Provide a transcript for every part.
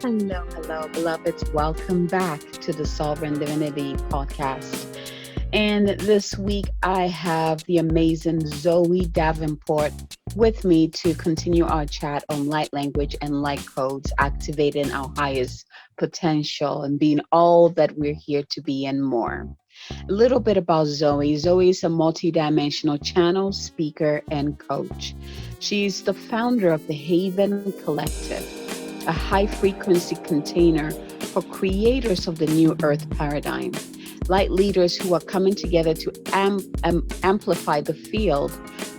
Hello, beloveds. Welcome back to the Sovereign Divinity Podcast. And this week, I have the amazing Zoe Davenport with me to continue our chat on light language and light codes, activating our highest potential and being all that we're here to be and more. A little bit about Zoe. Zoe is a multidimensional channel, speaker, and coach. She's the founder of the Haven Collective, a high frequency container for creators of the new earth paradigm, light leaders who are coming together to amplify the field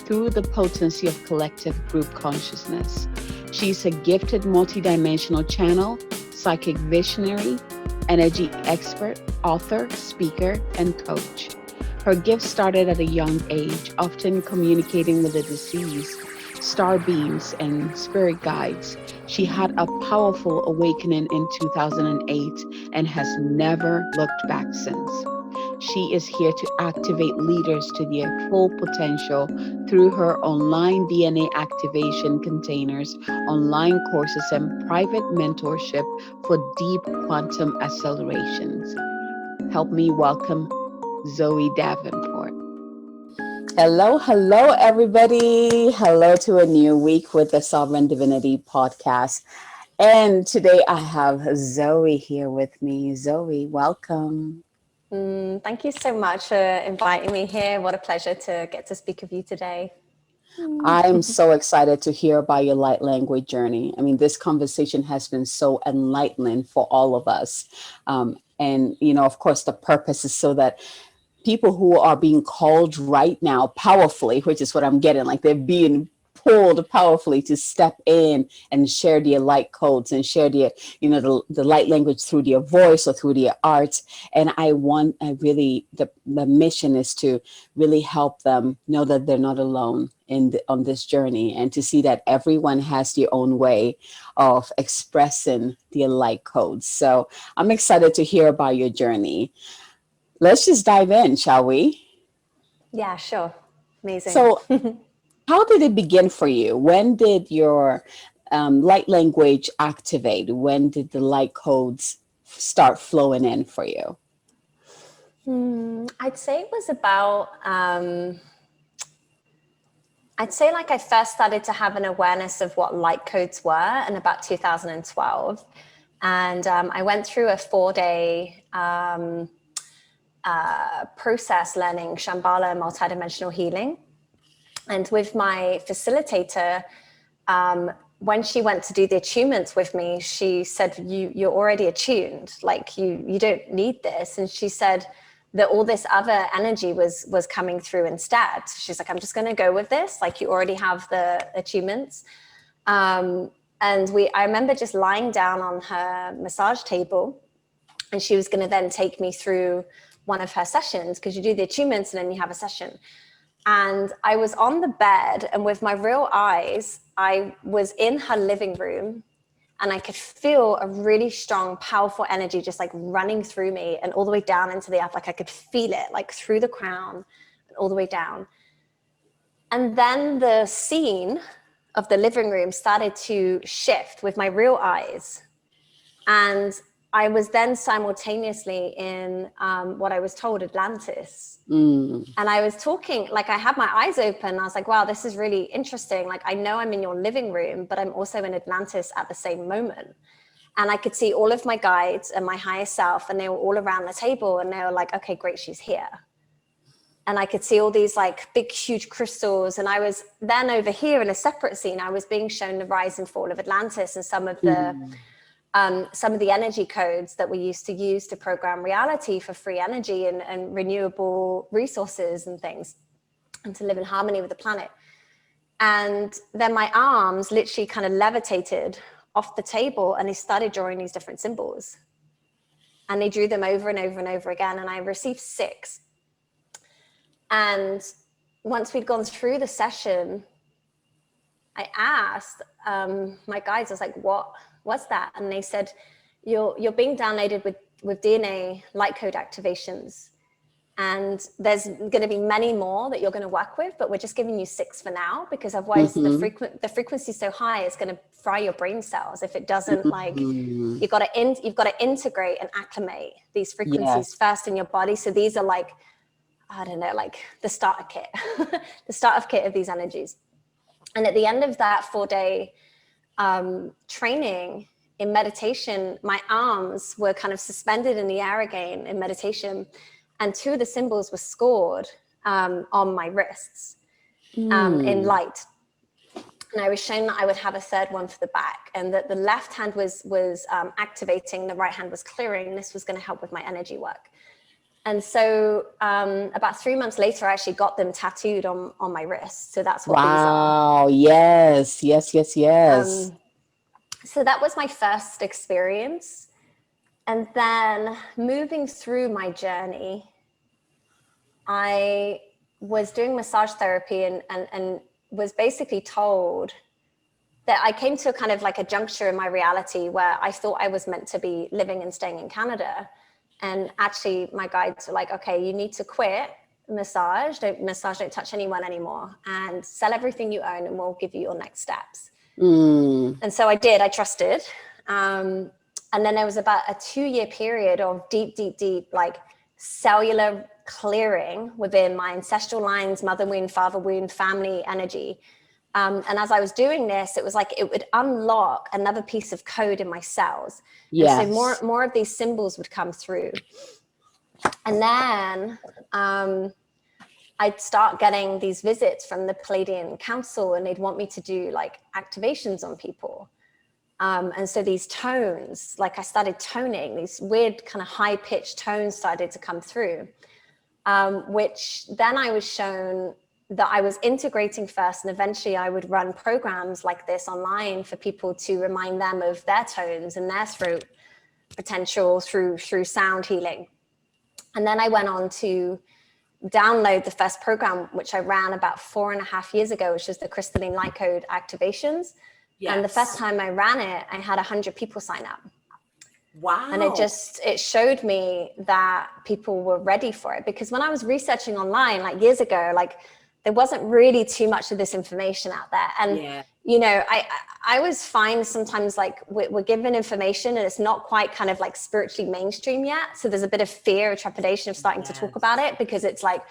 through the potency of collective group consciousness. She's a gifted multidimensional channel, psychic visionary, energy expert, author, speaker, and coach. Her gifts started at a young age, often communicating with the deceased, star beams, and spirit guides. She had a powerful awakening in 2008 and has never looked back since. She is here to activate leaders to their full potential through her online DNA activation containers, online courses, and private mentorship for deep quantum accelerations. Help me welcome Zoe Davenport. Hello, everybody. Hello to a new week with the Sovereign Divinity Podcast. And today I have Zoe here with me. Zoe, welcome. Thank you so much for inviting me here. What a pleasure to get to speak with you today. I'm so excited to hear about your light language journey. I mean, this conversation has been so enlightening for all of us. Of course, the purpose is so that people who are being called right now powerfully, which is what I'm getting, like they're being pulled powerfully to step in and share their light codes and share their, the light language through their voice or through their arts. And the mission is to really help them know that they're not alone on this journey, and to see that everyone has their own way of expressing their light codes. So I'm excited to hear about your journey. Let's just dive in, shall we? Yeah, sure. Amazing. So how did it begin for you? When did your light language activate? When did the light codes start flowing in for you? I'd say it was about, I first started to have an awareness of what light codes were in about 2012. And I went through a 4-day process learning Shambhala multidimensional healing. And with my facilitator, when she went to do the attunements with me, she said, you're already attuned, like you don't need this. And she said that all this other energy was coming through instead. She's like, I'm just going to go with this. Like, you already have the attunements. And I remember just lying down on her massage table, and she was going to then take me through one of her sessions, because you do the attunements and then you have a session. And I was on the bed, and with my real eyes, I was in her living room, and I could feel a really strong, powerful energy just like running through me and all the way down into the earth. Like I could feel it like through the crown and all the way down. And then the scene of the living room started to shift with my real eyes. And I was then simultaneously in what I was told, Atlantis. And I was talking, like I had my eyes open. I was like, wow, this is really interesting. Like, I know I'm in your living room, but I'm also in Atlantis at the same moment. And I could see all of my guides and my higher self, and they were all around the table, and they were like, okay, great, she's here. And I could see all these like big, huge crystals. And I was then over here in a separate scene, I was being shown the rise and fall of Atlantis and some of the energy codes that we used to use to program reality for free energy and renewable resources and things, and to live in harmony with the planet. And then my arms literally kind of levitated off the table, and they started drawing these different symbols. And they drew them over and over and over again. And I received 6. And once we'd gone through the session, I asked my guides, I was like, what's that? And they said, you're being downloaded with DNA light code activations. And there's going to be many more that you're going to work with, but we're just giving you 6 for now, because otherwise the frequency is so high, it's going to fry your brain cells if it doesn't. Like, you've got to integrate and acclimate these frequencies first in your body. So these are like, I don't know, like the starter kit, the starter kit of these energies. And at the end of that 4-day training in meditation, my arms were kind of suspended in the air again in meditation. And 2 of the symbols were scored on my wrists in light. And I was shown that I would have a 3rd one for the back, and that the left hand was activating, the right hand was clearing. This was going to help with my energy work. And so about 3 months later, I actually got them tattooed on my wrists. So that's what these are. Wow. Yes. So that was my first experience. And then moving through my journey, I was doing massage therapy and was basically told that I came to a kind of like a juncture in my reality where I thought I was meant to be living and staying in Canada. And actually my guides were like, okay, you need to quit massage, don't touch anyone anymore, and sell everything you own and we'll give you your next steps. And so I did, I trusted. And then there was about a 2-year period of deep, like cellular clearing within my ancestral lines, mother wound, father wound, family energy. And as I was doing this, it was like it would unlock another piece of code in my cells. Yes. And so more of these symbols would come through. And then I'd start getting these visits from the Palladian Council, and they'd want me to do like activations on people. And so these tones, like I started toning, these weird kind of high-pitched tones started to come through, which then I was shown that I was integrating first, and eventually I would run programs like this online for people to remind them of their tones and their throat potential through sound healing. And then I went on to download the first program, which I ran about 4.5 years ago, which is the Crystalline Light Code activations. Yes. And the first time I ran it, I had 100 people sign up. Wow. And it showed me that people were ready for it, because when I was researching online like years ago, like there wasn't really too much of this information out there. And, you know, I always find sometimes like we're given information and it's not quite kind of like spiritually mainstream yet. So there's a bit of fear or trepidation of starting to talk about it, because it's like,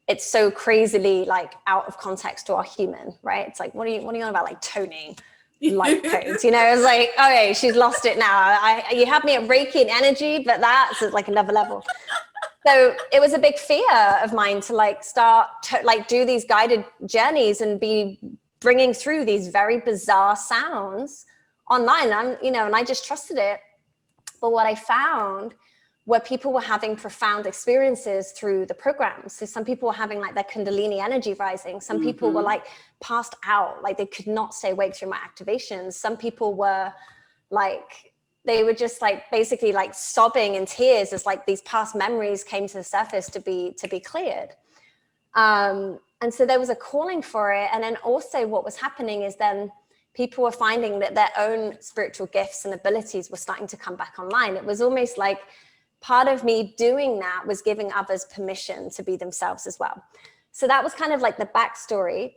it's so crazily like out of context to our human, right? It's like, what are you on about, like toning? Light codes, you know, it's like, okay, she's lost it now. You have me at Reiki and energy, but that's like another level. So it was a big fear of mine to like start to like do these guided journeys and be bringing through these very bizarre sounds online. And I just trusted it. But what I found where people were having profound experiences through the programs. So some people were having like their Kundalini energy rising. Some people were like passed out, like they could not stay awake through my activations. Some people were like, they were just like basically like sobbing in tears as like these past memories came to the surface to be cleared. And so there was a calling for it. And then also what was happening is then people were finding that their own spiritual gifts and abilities were starting to come back online. It was almost like part of me doing that was giving others permission to be themselves as well. So that was kind of like the backstory.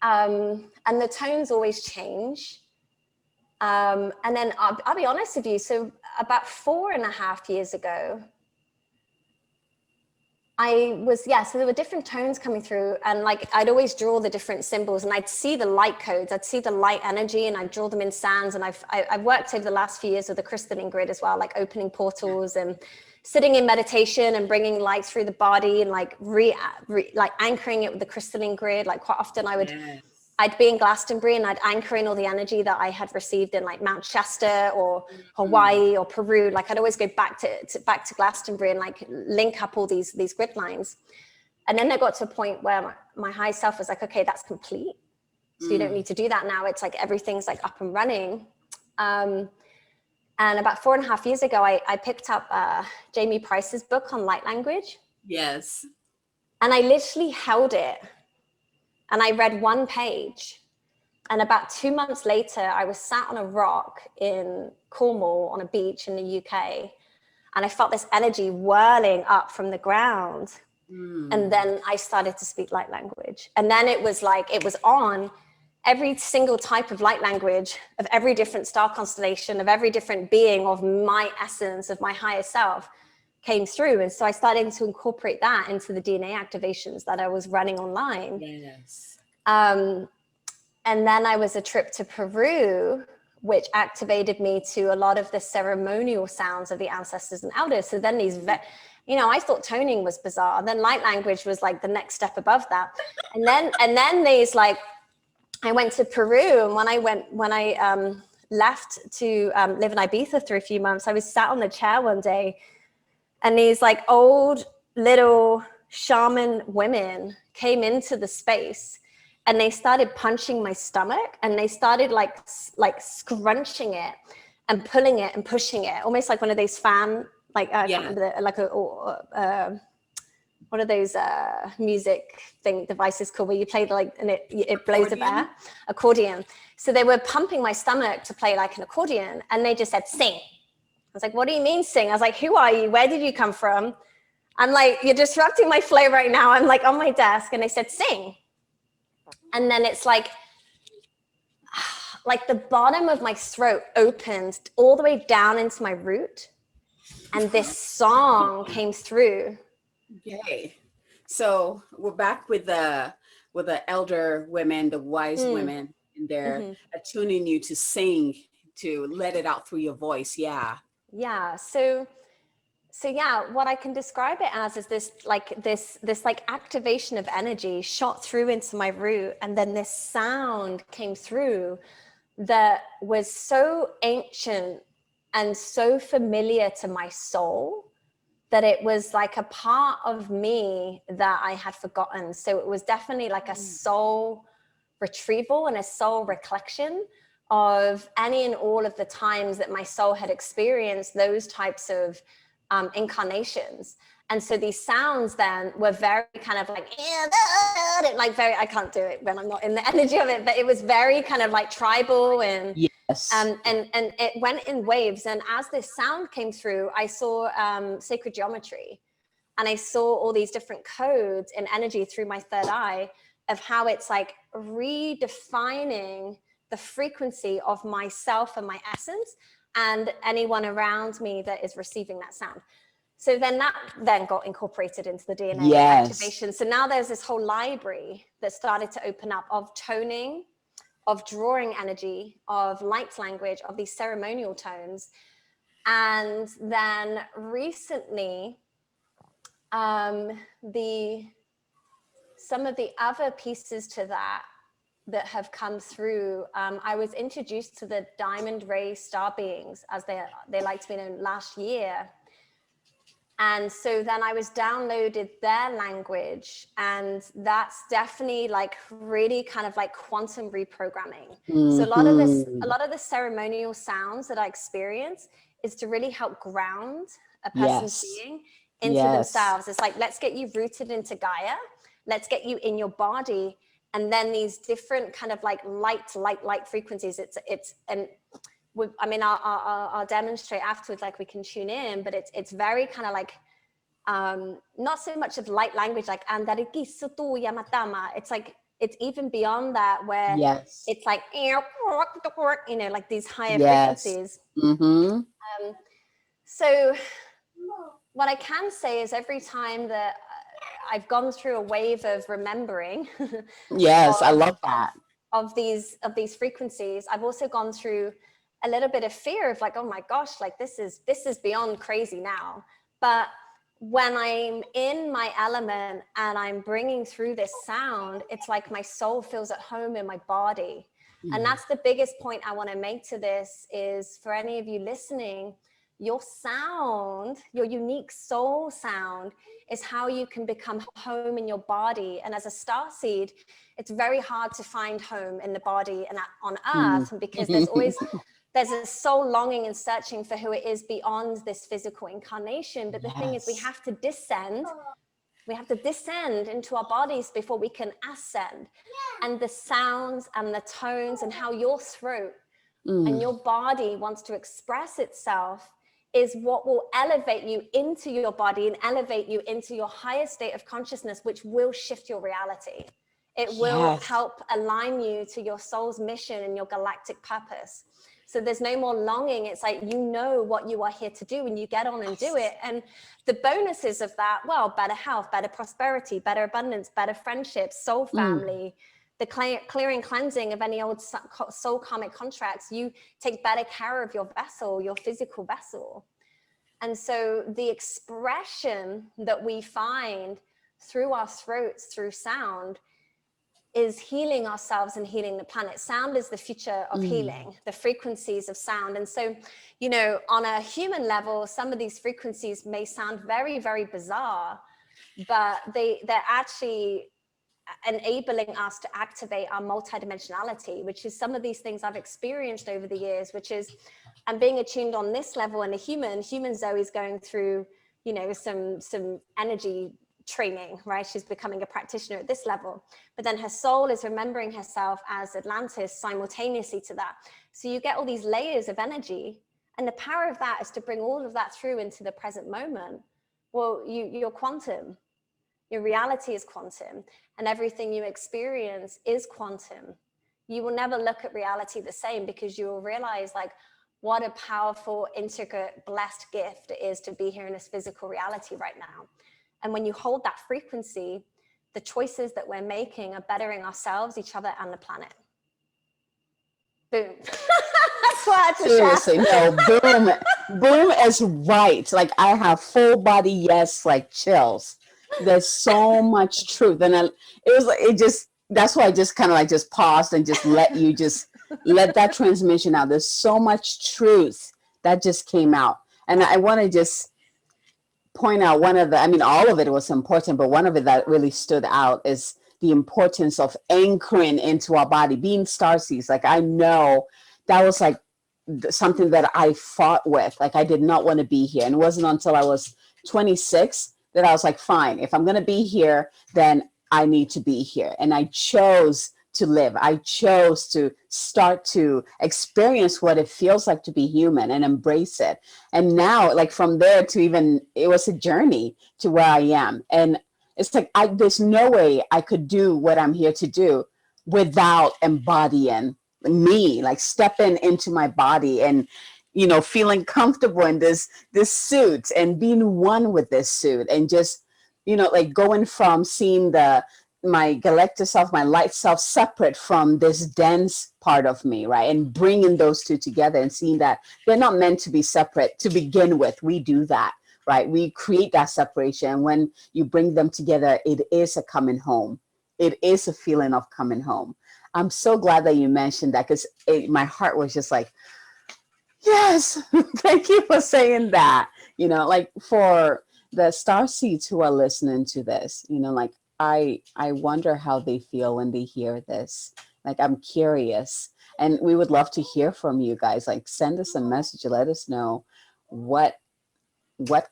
And the tones always change. And then I'll be honest with you. So about 4.5 years ago, so there were different tones coming through, and like I'd always draw the different symbols, and I'd see the light codes, I'd see the light energy, and I'd draw them in sands. And I've worked over the last few years with the crystalline grid as well, like opening portals and sitting in meditation and bringing light through the body and like like anchoring it with the crystalline grid. Like quite often I'd be in Glastonbury and I'd anchor in all the energy that I had received in like Mount Shasta or Hawaii or Peru. Like I'd always go back to Glastonbury and like link up all these grid lines. And then I got to a point where my high self was like, okay, that's complete. So you don't need to do that now. It's like everything's like up and running. And about 4.5 years ago, I picked up Jamie Price's book on light language. Yes. And I literally held it. And I read one page, and about 2 months later, I was sat on a rock in Cornwall on a beach in the UK. And I felt this energy whirling up from the ground. And then I started to speak light language. And then it was like, it was on every single type of light language, of every different star constellation, of every different being of my essence, of my higher self came through. And so I started to incorporate that into the DNA activations that I was running online. Yes. And then I was a trip to Peru, which activated me to a lot of the ceremonial sounds of the ancestors and elders. So then these, I thought toning was bizarre. And then light language was like the next step above that. And then these like, I went to Peru, and when I left to live in Ibiza for a few months, I was sat on the chair one day, and these like old little shaman women came into the space, and they started punching my stomach, and they started like scrunching it and pulling it and pushing it, almost like one of those fan, like I can't remember one of those music devices called where you play like, and it blows up air, accordion. So they were pumping my stomach to play like an accordion, and they just said, sing. I was like, what do you mean sing? I was like, who are you? Where did you come from? I'm like, you're disrupting my flow right now. I'm like on my desk, and they said, sing. And then it's like the bottom of my throat opened all the way down into my root. And this song came through. Okay. So we're back with the elder women, the wise women, and they're attuning you to sing, to let it out through your voice. Yeah. Yeah. So yeah, what I can describe it as is this activation of energy shot through into my root, and then this sound came through that was so ancient and so familiar to my soul that it was like a part of me that I had forgotten. So it was definitely like a soul retrieval and a soul recollection of any and all of the times that my soul had experienced those types of incarnations. And so these sounds then were very kind of like very, I can't do it when I'm not in the energy of it, but it was very kind of like tribal and and it went in waves. And as this sound came through, I saw sacred geometry, and I saw all these different codes and energy through my third eye of how it's like redefining the frequency of myself and my essence and anyone around me that is receiving that sound. So then that then got incorporated into the DNA activation. So now there's this whole library that started to open up of toning, of drawing energy, of light language, of these ceremonial tones. And then recently, some of the other pieces to that have come through, I was introduced to the diamond ray star beings, as they like to be known, last year. And so then I was downloaded their language, and that's definitely like really kind of like quantum reprogramming. So a lot of the ceremonial sounds that I experience is to really help ground a person's being into themselves. It's like, let's get you rooted into Gaia. Let's get you in your body. And then these different kind of like light frequencies. I'll demonstrate afterwards, like we can tune in, but it's very kind of like, not so much of light language, like, it's like, it's even beyond that, where it's like, like these higher frequencies. So what I can say is every time that I've gone through a wave of remembering, I love that, of these frequencies, I've also gone through a little bit of fear of like, oh my gosh, like this is beyond crazy now. But when I'm in my element and I'm bringing through this sound, it's like my soul feels at home in my body. And that's the biggest point I want to make to this, is for any of you listening, your sound, your unique soul sound, is how you can become home in your body. And as a starseed, it's very hard to find home in the body and on earth, because there's a soul longing and searching for who it is beyond this physical incarnation. But the thing is, we have to descend into our bodies before we can ascend. And the sounds and the tones and how your throat and your body wants to express itself is what will elevate you into your body and elevate you into your highest state of consciousness, which will shift your reality. It will Yes. help align you to your soul's mission and your galactic purpose. So there's no more longing. It's like, you know what you are here to do, and you get on and do it. And the bonuses of that, well, better health, better prosperity, better abundance, better friendships, soul family, the clearing, cleansing of any old soul karmic contracts. You take better care of your vessel, your physical vessel. And so the expression that we find through our throats, through sound, is healing ourselves and healing the planet. Sound is the future of healing, the frequencies of sound. And so, you know, on a human level, some of these frequencies may sound very, very bizarre, but they're actually enabling us to activate our multidimensionality, which is some of these things I've experienced over the years, which is I'm being attuned on this level. And human Zoe is going through, you know, some energy training, right? She's becoming a practitioner at this level, but then her soul is remembering herself as Atlantis simultaneously to that. So you get all these layers of energy, and the power of that is to bring all of that through into the present moment. Well, you're quantum. Your reality is quantum, and everything you experience is quantum. You will never look at reality the same, because you will realize, like, what a powerful, intricate, blessed gift it is to be here in this physical reality right now. And when you hold that frequency, the choices that we're making are bettering ourselves, each other, and the planet. Boom. That's what I had to Seriously, share. no, boom is right. Like, I have full body yes, like chills. There's so much truth, and that's why I just kind of like just paused and just let you just let that transmission out. There's so much truth that just came out, and I want to just point out all of it was important, but one of it that really stood out is the importance of anchoring into our body, being starseeds. Like, I know that was like something that I fought with. Like, I did not want to be here. And it wasn't until I was 26 that I was like, fine, if I'm going to be here, then I need to be here. And I chose to live. I chose to start to experience what it feels like to be human and embrace it. And now, like, from there to even, it was a journey to where I am. And it's like, there's no way I could do what I'm here to do without embodying me, like stepping into my body and, you know, feeling comfortable in this suit and being one with this suit, and just, you know, like going from seeing my galactic self, my light self, separate from this dense part of me, right? And bringing those two together and seeing that they're not meant to be separate to begin with. We do that, right? We create that separation. When you bring them together, it is a coming home. It is a feeling of coming home. I'm so glad that you mentioned that, because my heart was just like, yes, thank you for saying that. You know, like, for the starseeds who are listening to this, you know, like, I wonder how they feel when they hear this. Like, I'm curious, and we would love to hear from you guys. Like, send us a message, let us know what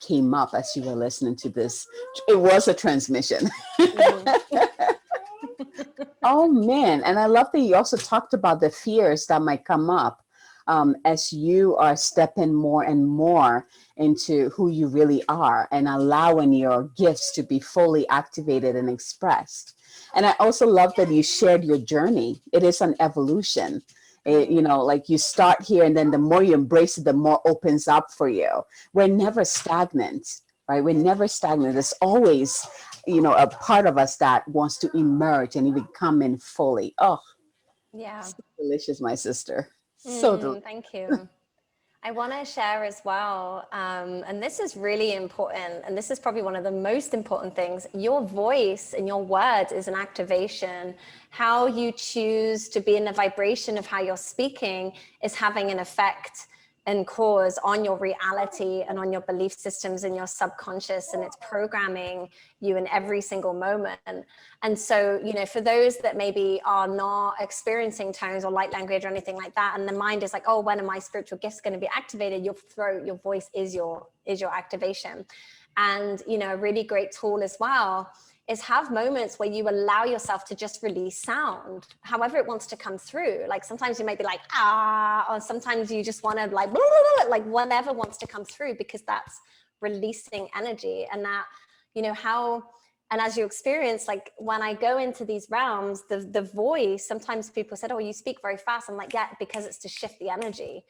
came up as you were listening to this. It was a transmission. Oh man, and I love that you also talked about the fears that might come up as you are stepping more and more into who you really are and allowing your gifts to be fully activated and expressed. And I also love that you shared your journey. It is an evolution. You know, like, you start here, and then the more you embrace it, the more opens up for you. We're never stagnant, right? We're never stagnant. There's always, you know, a part of us that wants to emerge and even come in fully. Oh, Yeah. so delicious, my sister. So delicious. Thank you. I want to share as well, and this is really important, and this is probably one of the most important things. Your voice and your words is an activation. How you choose to be in the vibration of how you're speaking is having an effect and cause on your reality and on your belief systems and your subconscious, and it's programming you in every single moment. And so, you know, for those that maybe are not experiencing tones or light language or anything like that, and the mind is like, oh, when are my spiritual gifts going to be activated? Your throat, your voice is your activation. And, you know, a really great tool as well is have moments where you allow yourself to just release sound, however it wants to come through. Like sometimes you might be like, ah, or sometimes you just want to like, blah, blah, blah, like whatever wants to come through, because that's releasing energy. And that, you know, how, and as you experience, like when I go into these realms, the voice, sometimes people said, oh, you speak very fast. I'm like, yeah, because it's to shift the energy.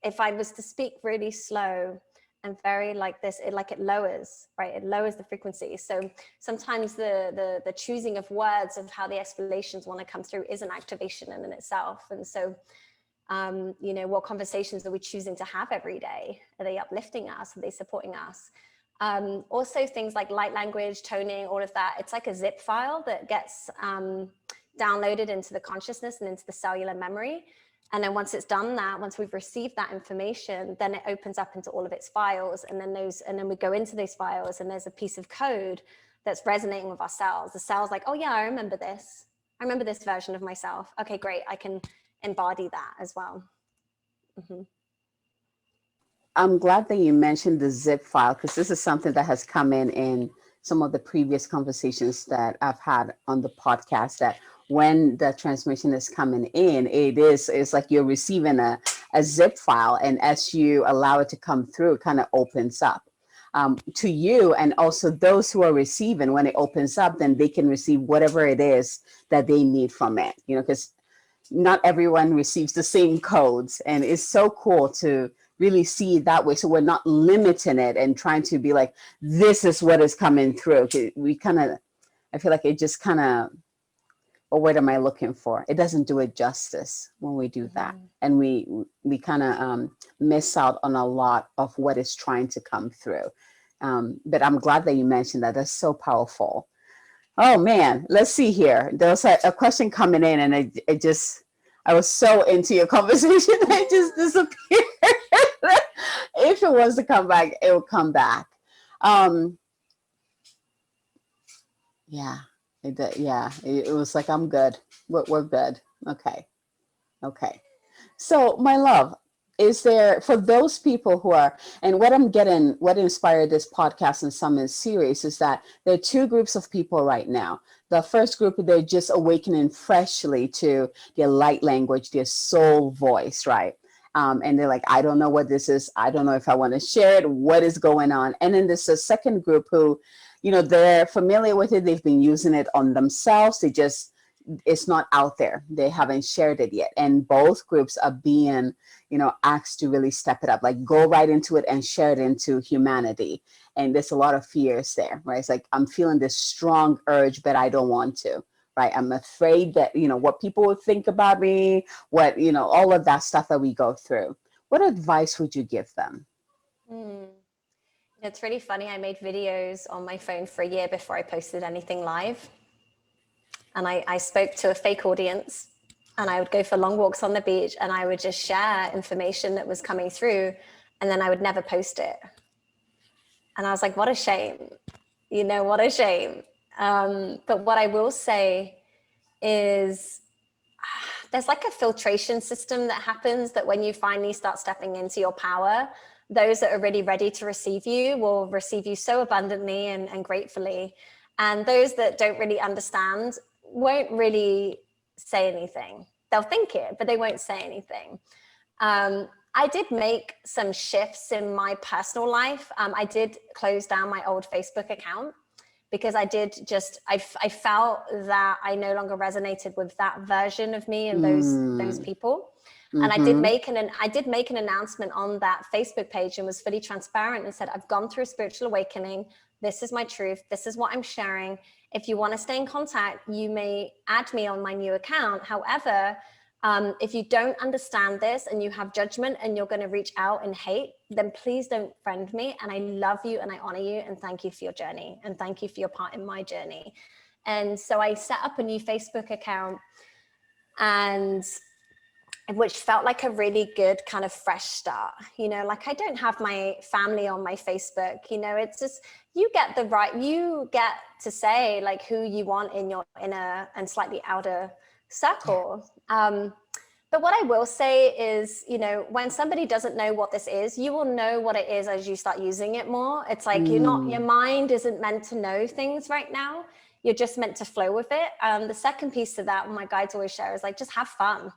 If I was to speak really slow and very like this, it lowers, right? It lowers the frequency. So sometimes the choosing of words of how the explanations want to come through is an activation in itself. And so, you know, what conversations are we choosing to have every day? Are they uplifting us? Are they supporting us? Also things like light language, toning, all of that. It's like a zip file that gets downloaded into the consciousness and into the cellular memory. And then once it's done that, once we've received that information, then it opens up into all of its files. And then we go into those files and there's a piece of code that's resonating with our cells. The cell's like, oh yeah, I remember this. I remember this version of myself. Okay, great. I can embody that as well. Mm-hmm. I'm glad that you mentioned the zip file, because this is something that has come in some of the previous conversations that I've had on the podcast, that when the transmission is coming in, it's like you're receiving a zip file, and as you allow it to come through, it kind of opens up to you, and also those who are receiving. When it opens up, then they can receive whatever it is that they need from it, you know, because not everyone receives the same codes, and it's so cool to really see it that way. So we're not limiting it and trying to be like, this is what is coming through. We kind of, I feel like it just kind of, or what am I looking for? It doesn't do it justice when we do that. And we kind of miss out on a lot of what is trying to come through. But I'm glad that you mentioned that. That's so powerful. Oh man, let's see here. There was a question coming in, and I was so into your conversation, it just disappeared. If it wants to come back, it will come back. Yeah, it was like, I'm good. We're good. Okay. So my love, is there, for those people who are, and what inspired this podcast and summit series is that there are two groups of people right now. The first group, they're just awakening freshly to their light language, their soul voice, right? And they're like, I don't know what this is. I don't know if I want to share it. What is going on? And then there's a second group who, you know, they're familiar with it. They've been using it on themselves. It's not out there. They haven't shared it yet. And both groups are being, you know, asked to really step it up, like go right into it and share it into humanity. And there's a lot of fears there, right? It's like, I'm feeling this strong urge, but I don't want to, right? I'm afraid that, you know, what people will think about me, what, you know, all of that stuff that we go through. What advice would you give them? It's really funny. I made videos on my phone for a year before I posted anything live. And I spoke to a fake audience, and I would go for long walks on the beach, and I would just share information that was coming through, and then I would never post it. And I was like, what a shame, you know, what a shame. But what I will say is there's like a filtration system that happens, that when you finally start stepping into your power, those that are really ready to receive you will receive you so abundantly and gratefully. And those that don't really understand won't really say anything. They'll think it, but they won't say anything. I did make some shifts in my personal life. I did close down my old Facebook account because I felt that I no longer resonated with that version of me and those people. And I did make an announcement on that Facebook page and was fully transparent and said, I've gone through a spiritual awakening. This is my truth. This is what I'm sharing. If you want to stay in contact, you may add me on my new account. However, if you don't understand this and you have judgment and you're going to reach out and hate, then please don't friend me. And I love you and I honor you and thank you for your journey and thank you for your part in my journey. And so I set up a new Facebook account, and which felt like a really good kind of fresh start. You know, like I don't have my family on my Facebook, you know, it's just, you get to say like who you want in your inner and slightly outer circle. But what I will say is, you know, when somebody doesn't know what this is, you will know what it is as you start using it more. It's like your mind isn't meant to know things right now. You're just meant to flow with it. The second piece to that, my guides always share, is like, just have fun.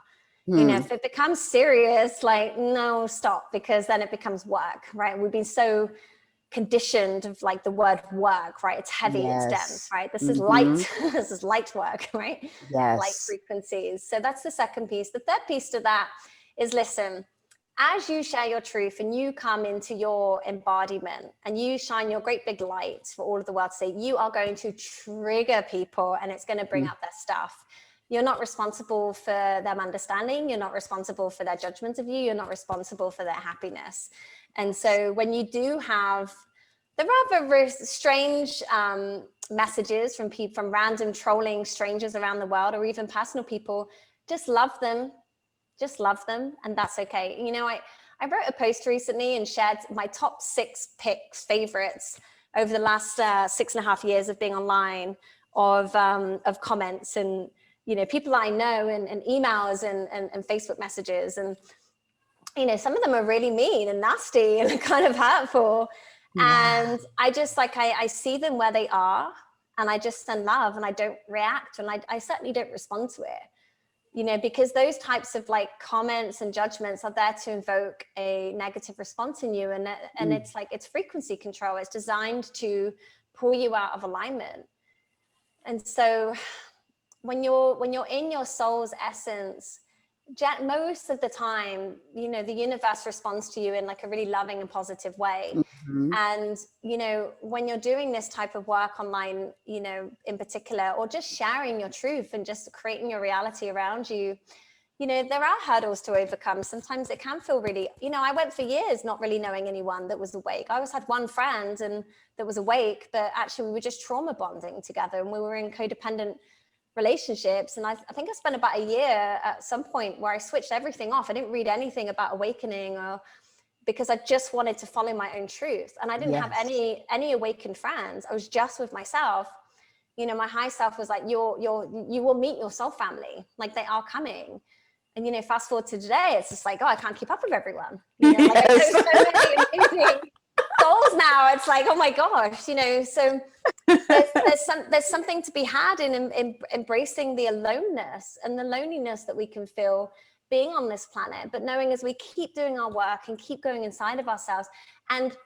You know, if it becomes serious, like, no, stop, because then it becomes work, right? We've been so conditioned of like the word work, right? It's heavy, it's dense, right? This is light. This is light work, right? Light frequencies. So that's the second piece. The third piece to that is, listen, as you share your truth and you come into your embodiment and you shine your great big light for all of the world to see, you are going to trigger people, and it's going to bring up their stuff. You're not responsible for them understanding. You're not responsible for their judgments of you. You're not responsible for their happiness. And so when you do have the rather strange messages from people, from random trolling strangers around the world, or even personal people, just love them. Just love them. And that's okay. You know, I wrote a post recently and shared my top 6 favorites over the last 6.5 years of being online, of comments and, you know, people I know, and emails and Facebook messages. And, you know, some of them are really mean and nasty and kind of hurtful. Yeah. And I just like, I see them where they are, and I just send love, and I don't react. And I certainly don't respond to it, you know, because those types of like comments and judgments are there to invoke a negative response in you. And it's like, it's frequency control. It's designed to pull you out of alignment. And so when you're in your soul's essence, most of the time, you know, the universe responds to you in like a really loving and positive way. And, you know, when you're doing this type of work online, you know, in particular, or just sharing your truth and just creating your reality around you, you know, there are hurdles to overcome. Sometimes it can feel really, you know, I went for years not really knowing anyone that was awake. I always had one friend and that was awake, but actually we were just trauma bonding together, and we were in codependent relationships. And I think I spent about a year at some point where I switched everything off. I didn't read anything about awakening, or because I just wanted to follow my own truth. And I didn't have any awakened friends. I was just with myself. You know, my high self was like, you will meet your soul family. Like, they are coming. And, you know, fast forward to today, it's just like, oh, I can't keep up with everyone. You know, like, I know so many amazing souls now. It's like, oh my gosh, you know, so there's something to be had in embracing the aloneness and the loneliness that we can feel being on this planet, but knowing as we keep doing our work and keep going inside of ourselves, and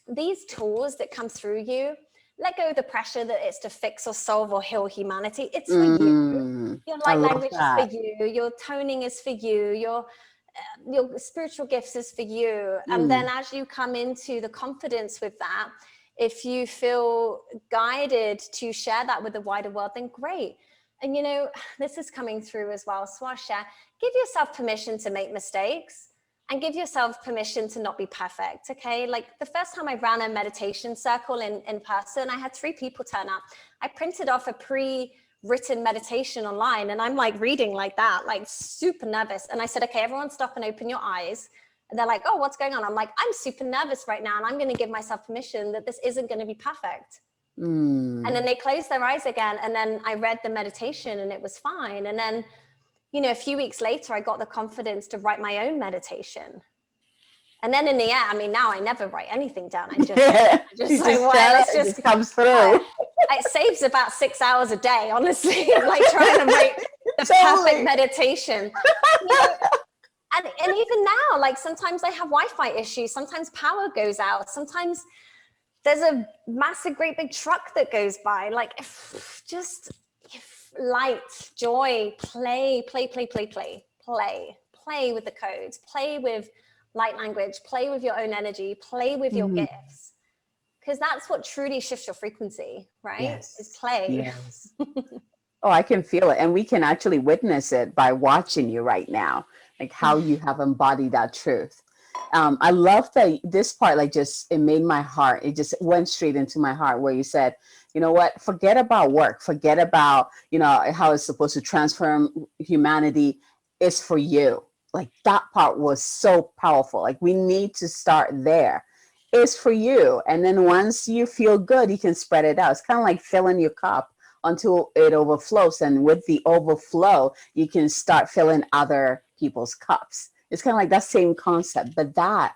these tools that come through you, let go of the pressure that it's to fix or solve or heal humanity. It's for you. Your light language is for you. Your toning is for you. Your spiritual gifts is for you. And then as you come into the confidence with that, if you feel guided to share that with the wider world, then great. And, you know, this is coming through as well. So I'll share, give yourself permission to make mistakes, and give yourself permission to not be perfect. Okay. Like, the first time I ran a meditation circle in person, I had 3 people turn up. I printed off a pre-written meditation online, and I'm like reading like that, like super nervous. And I said, okay, everyone stop and open your eyes. And they're like, oh, what's going on? I'm like, I'm super nervous right now, and I'm going to give myself permission that this isn't going to be perfect. And then they closed their eyes again. And then I read the meditation, and it was fine. And then, you know, a few weeks later, I got the confidence to write my own meditation. And then in the end, I mean, now I never write anything down. I just like, well, let's just, it comes through. It saves about 6 hours a day, honestly, like trying to write the perfect meditation. You know, and even now, like, sometimes I have Wi-Fi issues. Sometimes power goes out. Sometimes there's a massive, great big truck that goes by. Like, just light, joy, play with the codes, play with light language, play with your own energy, play with your gifts. Because that's what truly shifts your frequency, right? Yes. Is play. Yes. Oh, I can feel it. And we can actually witness it by watching you right now, like how you have embodied that truth. I love that this part, like, it made my heart, it just went straight into my heart, where you said, you know what, forget about work, forget about, you know, how it's supposed to transform humanity. It's for you. Like, that part was so powerful. Like, we need to start there. It's for you. And then once you feel good, you can spread it out. It's kind of like filling your cup until it overflows. And with the overflow, you can start filling other people's cups. It's kind of like that same concept, but that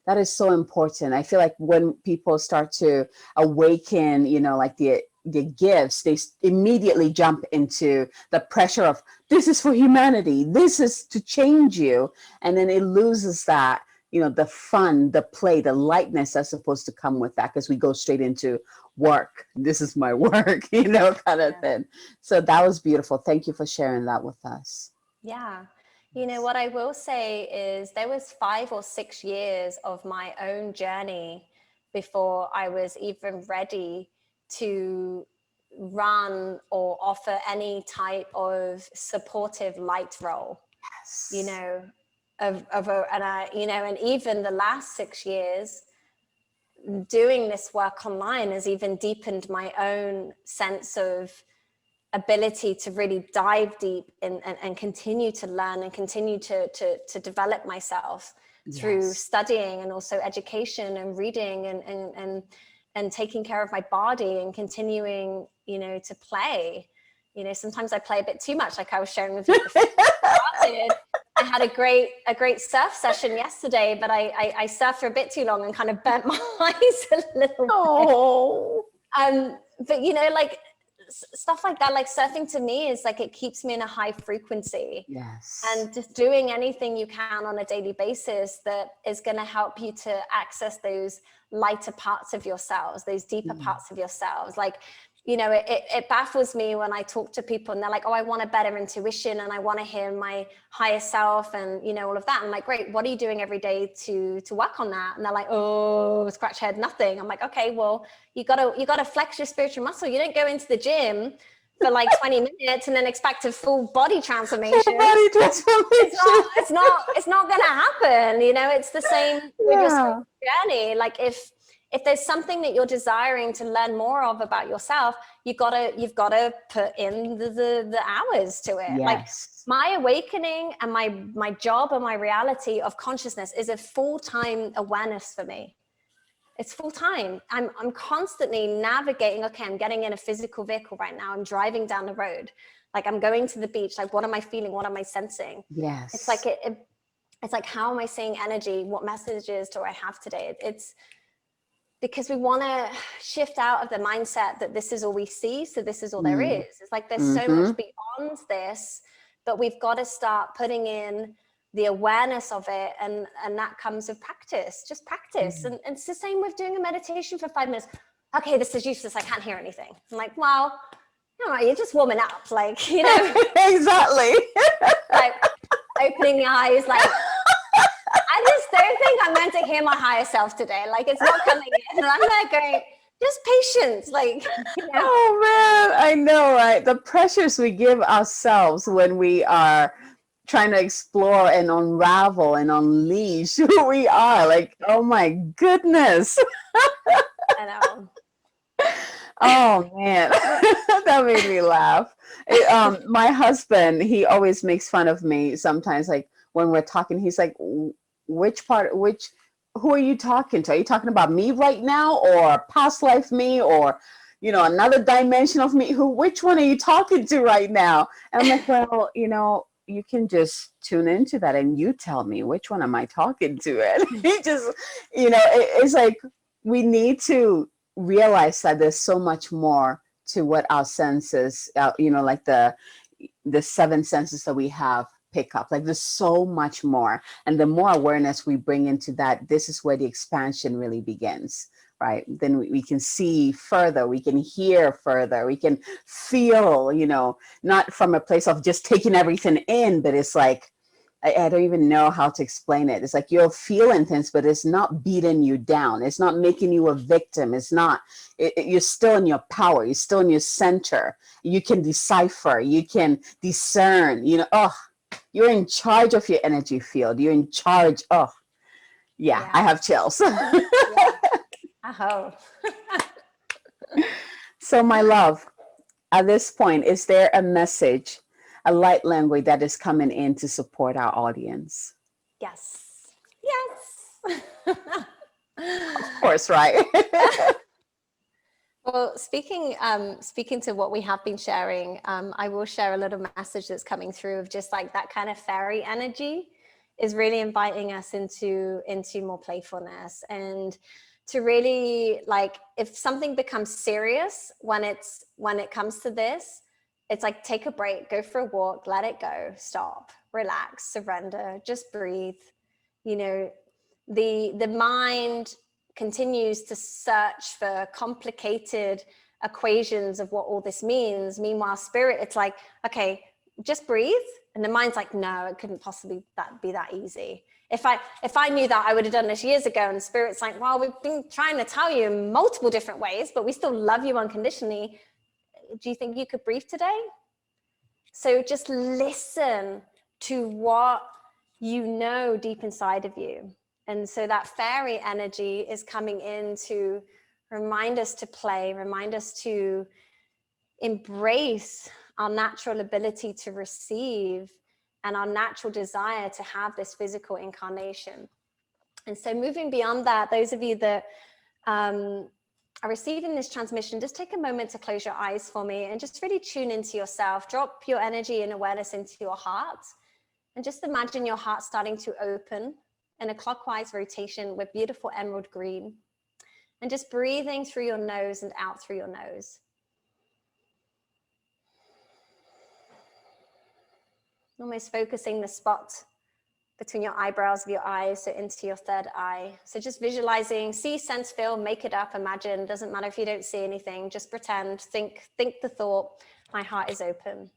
is so important. I feel like when people start to awaken, you know, like the gifts, they immediately jump into the pressure of, this is for humanity, this is to change you. And then it loses that, the fun, the play, the lightness that's supposed to come with that, because we go straight into work. This is my work, kind of thing. So that was beautiful. Thank you for sharing that with us. Yeah. What I will say is there was 5 or 6 years of my own journey before I was even ready to run or offer any type of supportive light role. Yes. And even the last 6 years doing this work online has even deepened my own sense of ability to really dive deep and continue to learn and continue to develop myself through studying and also education and reading and taking care of my body and continuing, to play. Sometimes I play a bit too much, like I was sharing with you before I had a great surf session yesterday, but I surfed for a bit too long and kind of burnt my eyes a little bit. But stuff like that, like surfing to me is like, it keeps me in a high frequency. Yes. And just doing anything you can on a daily basis that is going to help you to access those lighter parts of yourselves, those deeper parts of yourselves. Like, it baffles me when I talk to people and they're like, oh, I want a better intuition and I want to hear my higher self and, all of that. I'm like, great, what are you doing every day to work on that? And they're like, oh, scratch head, nothing. I'm like, okay, well, you gotta flex your spiritual muscle. You don't go into the gym for like 20 minutes and then expect a full body transformation. It's not gonna happen. It's the same with your spiritual journey. Like if there's something that you're desiring to learn more of about yourself, you've got to put in the hours to it. Yes. Like my awakening and my job and my reality of consciousness is a full-time awareness for me. It's full-time. I'm constantly navigating. Okay, I'm getting in a physical vehicle right now. I'm driving down the road. Like I'm going to the beach. Like, what am I feeling? What am I sensing? Yes. It's like it's like, how am I seeing energy? What messages do I have today? It's because we want to shift out of the mindset that this is all we see, so this is all there is. It's like there's so much beyond this, but we've got to start putting in the awareness of it, and that comes with practice, just practice. And it's the same with doing a meditation for 5 minutes. Okay, this is useless, I can't hear anything. I'm like, well, you're just warming up, like, Exactly. Like opening the eyes, like, I just don't think I'm meant to hear my higher self today. Like, it's not coming in. And I'm there going, just patience. Like, Oh man, I know, right? The pressures we give ourselves when we are trying to explore and unravel and unleash who we are. Like, oh my goodness. I know. Oh man, that made me laugh. My husband, he always makes fun of me sometimes, like when we're talking, he's like, who are you talking to? Are you talking about me right now, or past life me, or another dimension of me? Which one are you talking to right now? And I'm like, well, you can just tune into that and you tell me, which one am I talking to? And he just, it's like, we need to realize that there's so much more to what our senses, like the 7 senses that we have pick up. Like, there's so much more, and the more awareness we bring into that, this is where the expansion really begins, right? Then we can see further, we can hear further, we can feel, not from a place of just taking everything in, but it's like, I don't even know how to explain it. It's like you're feeling things, but it's not beating you down. It's not making you a victim. It's not, you're still in your power. You're still in your center. You can decipher, you can discern, you're in charge of your energy field. You're in charge. Oh, yeah. I have chills. Oh. So my love, at this point, is there a message, a light language that is coming in to support our audience? Yes. Of course, right? Well, speaking to what we have been sharing, I will share a little message that's coming through of just like that kind of fairy energy is really inviting us into more playfulness. And to really, like, if something becomes serious when it comes to this, it's like, take a break, go for a walk, let it go, stop, relax, surrender, just breathe. You know, the mind continues to search for complicated equations of what all this means. Meanwhile, spirit, it's like, okay, just breathe. And the mind's like, no, it couldn't possibly be that easy. If I knew that, I would have done this years ago. And spirit's like, well, we've been trying to tell you in multiple different ways, but we still love you unconditionally. Do you think you could breathe today? So just listen to what you know deep inside of you. And so that fairy energy is coming in to remind us to play, remind us to embrace our natural ability to receive and our natural desire to have this physical incarnation. And so moving beyond that, those of you that are receiving this transmission, just take a moment to close your eyes for me and just really tune into yourself. Drop your energy and awareness into your heart and just imagine your heart starting to open in a clockwise rotation with beautiful emerald green, and just breathing through your nose and out through your nose. Almost focusing the spot between your eyebrows of your eyes, so into your third eye. So just visualizing, see, sense, feel, make it up, imagine. Doesn't matter if you don't see anything, just pretend, think the thought, my heart is open.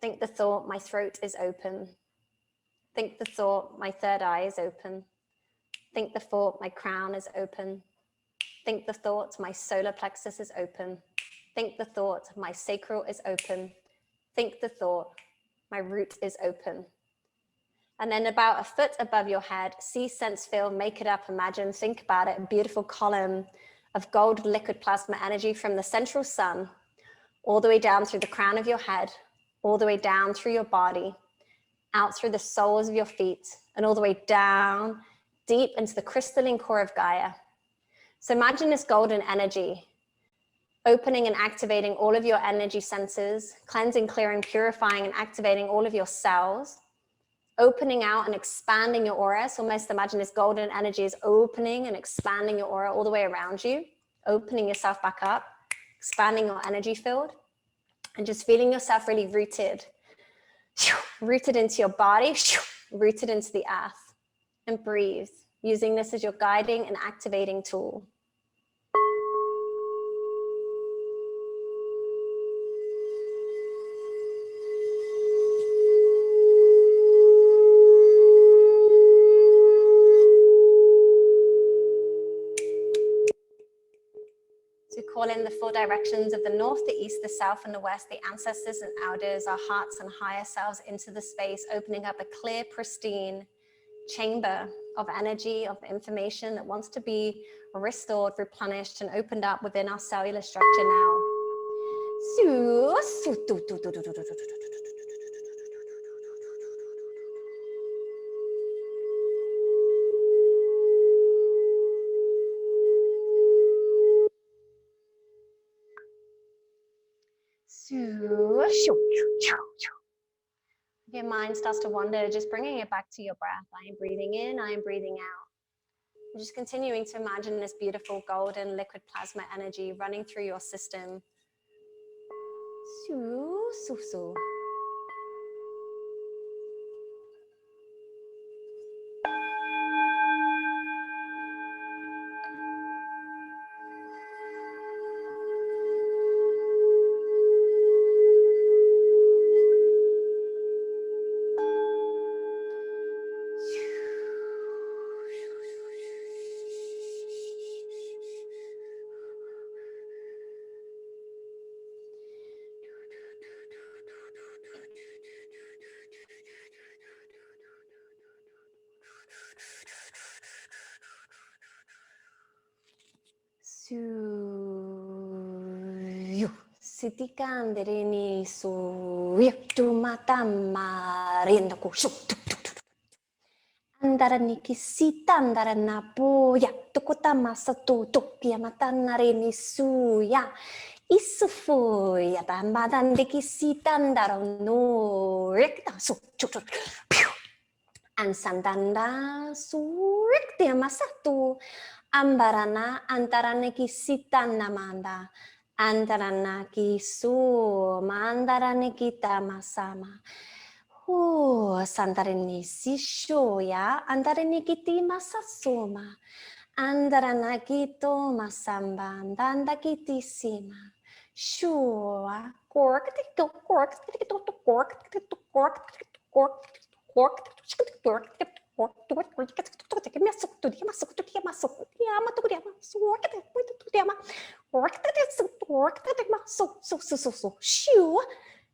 Think the thought, my throat is open. Think the thought, my third eye is open. Think the thought, my crown is open. Think the thought, my solar plexus is open. Think the thought, my sacral is open. Think the thought, my root is open. And then about a foot above your head, see, sense, feel, make it up, imagine, think about it, a beautiful column of gold liquid plasma energy from the central sun, all the way down through the crown of your head, all the way down through your body, out through the soles of your feet, and all the way down, deep into the crystalline core of Gaia. So imagine this golden energy opening and activating all of your energy centers, cleansing, clearing, purifying, and activating all of your cells, opening out and expanding your aura. So almost imagine this golden energy is opening and expanding your aura all the way around you, opening yourself back up, expanding your energy field, and just feeling yourself really rooted into your body, rooted into the earth. And breathe, using this as your guiding and activating tool. So call in the four directions of the north, the east, the south, and the west, the ancestors and elders, our hearts and higher selves into the space, opening up a clear, pristine chamber of energy, of information that wants to be restored, replenished, and opened up within our cellular structure now. If your mind starts to wander, just bringing it back to your breath. I am breathing in, I am breathing out. And just continuing to imagine this beautiful golden liquid plasma energy running through your system. Sitikandereni su tumatamarinda ku andaraniki sitandara puya tukutama satu tupia matanareni suya isufuya tambadandiki sitandara no rekta su ansandanda surik dia masatu Ambarana antarana ki sitanamanda. Antarana ki su mandarana kita masama. Santarini sishoya antarini kiti masasuma. Andarana kito masamba danda kiti sima. Shua cork cork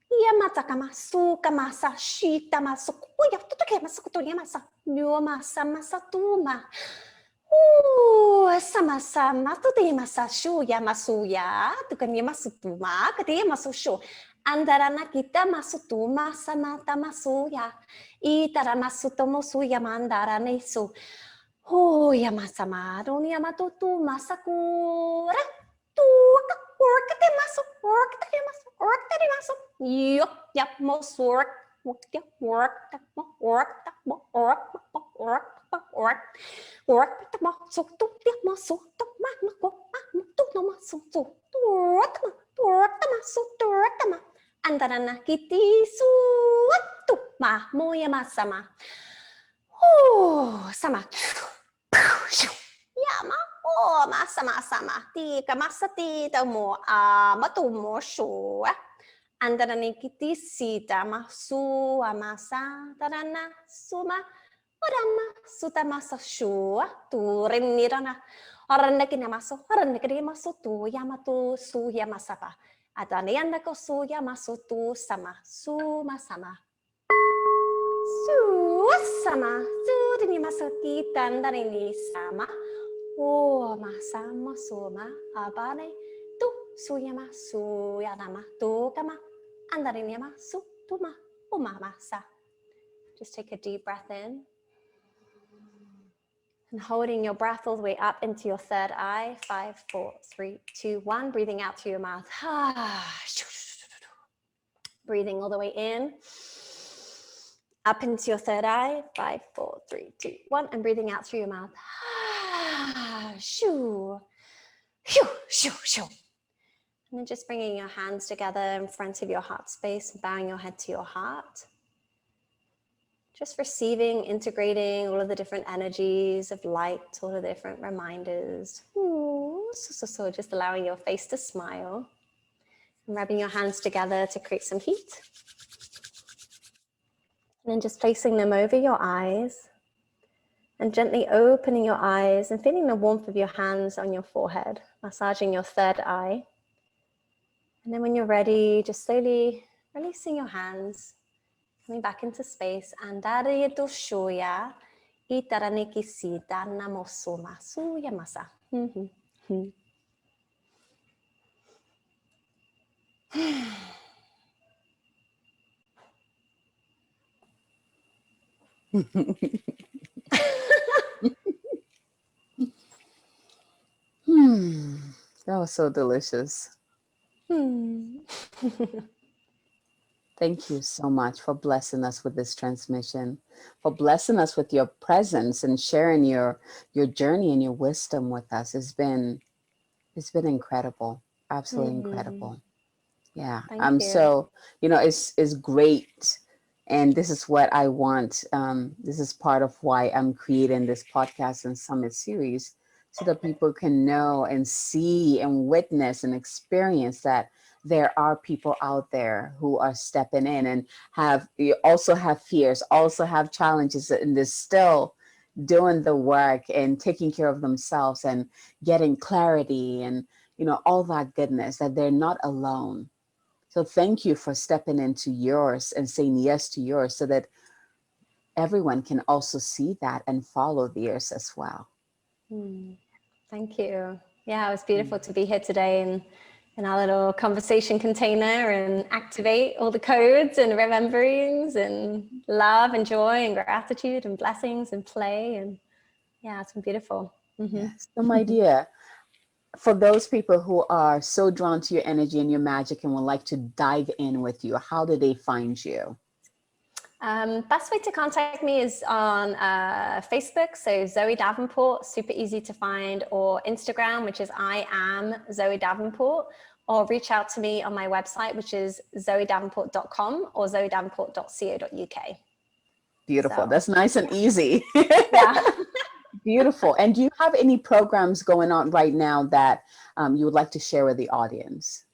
Yamataka suka masa shita masuku ya tutuke masukuturia masa nyoma sama satuma. Sama-sama tuti masa shu ya masuya tukani masutuma kati masushu. Andarana kita masutuma sama tamasuya. Itara masutomo suya mandara nesu. Ya masama doni amatutu masakura. Tuka work te masuk work te masuk work te masuk. Yep, most work work masuk tu dia masuk tu masuk tu masuk tu masuk antara nak kiti suatu mau ya sama sama ya sama tika masa tita mo matumo shu antara nikiti sita masu amasa tarana suma orama suta masa shu turin nirana orang kina maso orang kina maso tu yamatu su yamasapa atau anda ko su yamasu tu sama suma sama su sama su dini maso kita dari ini sama masama suma abane tu su yamasu yanama tu kama andarin yamasu tuma masa. Just take a deep breath in. And holding your breath all the way up into your third eye. 5, 4, 3, 2, 1. Breathing out through your mouth. Breathing all the way in. Up into your third eye. 5, 4, 3, 2, 1. And breathing out through your mouth. And then just bringing your hands together in front of your heart space. Bowing your head to your heart. Just receiving, integrating all of the different energies of light, all of the different reminders. So just allowing your face to smile. And rubbing your hands together to create some heat. And then just placing them over your eyes. And gently opening your eyes and feeling the warmth of your hands on your forehead. Massaging your third eye. And then when you're ready, just slowly releasing your hands. Coming back into space. Andare do shoya. Itaraniki si dana mosuma. Suya masa. That was so delicious. Thank you so much for blessing us with this transmission, for blessing us with your presence and sharing your journey and your wisdom with us. It's been incredible, absolutely incredible. Yeah. Thank you. So, it's great. And this is what I want. This is part of why I'm creating this podcast and summit series, so that people can know and see and witness and experience that there are people out there who are stepping in and also have fears, also have challenges, and they're still doing the work and taking care of themselves and getting clarity and, all that goodness, that they're not alone. So thank you for stepping into yours and saying yes to yours, so that everyone can also see that and follow theirs as well. Thank you. Yeah, it was beautiful to be here today in our little conversation container and activate all the codes and rememberings and love and joy and gratitude and blessings and play. And yeah, it's been beautiful. Yes. So my dear, for those people who are so drawn to your energy and your magic and would like to dive in with you, how do they find you? Best way to contact me is on Facebook, so Zoe Davenport, super easy to find, or Instagram, which is I am Zoe Davenport, or reach out to me on my website, which is zoedavenport.com or zoedavenport.co.uk. Beautiful. So, That's nice and easy. yeah. Beautiful. And do you have any programs going on right now that you would like to share with the audience?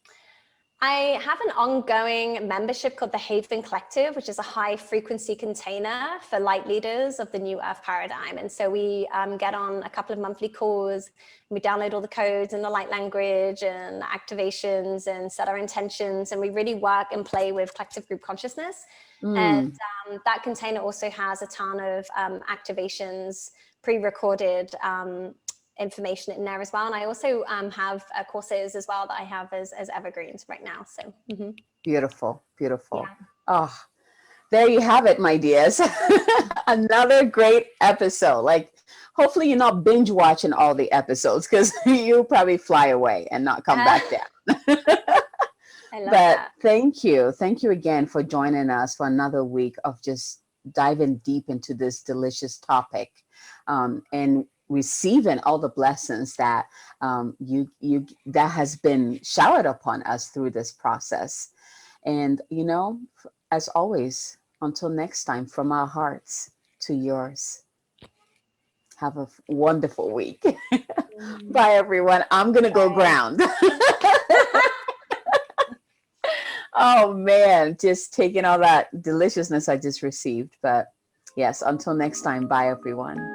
I have an ongoing membership called the Haven Collective, which is a high frequency container for light leaders of the new earth paradigm. And so we get on a couple of monthly calls, and we download all the codes and the light language and activations and set our intentions. And we really work and play with collective group consciousness. And that container also has a ton of activations, pre-recorded information in there as well. And I also have courses as well that I have as evergreens right now. So Beautiful, beautiful. Yeah. Oh, there you have it, my dears. Another great episode. Like, hopefully you're not binge watching all the episodes, because you'll probably fly away and not come back down. I love But that. thank you. Thank you again for joining us for another week of just diving deep into this delicious topic, and receiving all the blessings that that has been showered upon us through this process. And, as always, until next time, from our hearts to yours, have a wonderful week. Bye, everyone. I'm going to go ground. Oh, man, just taking all that deliciousness I just received. But yes, until next time, bye, everyone.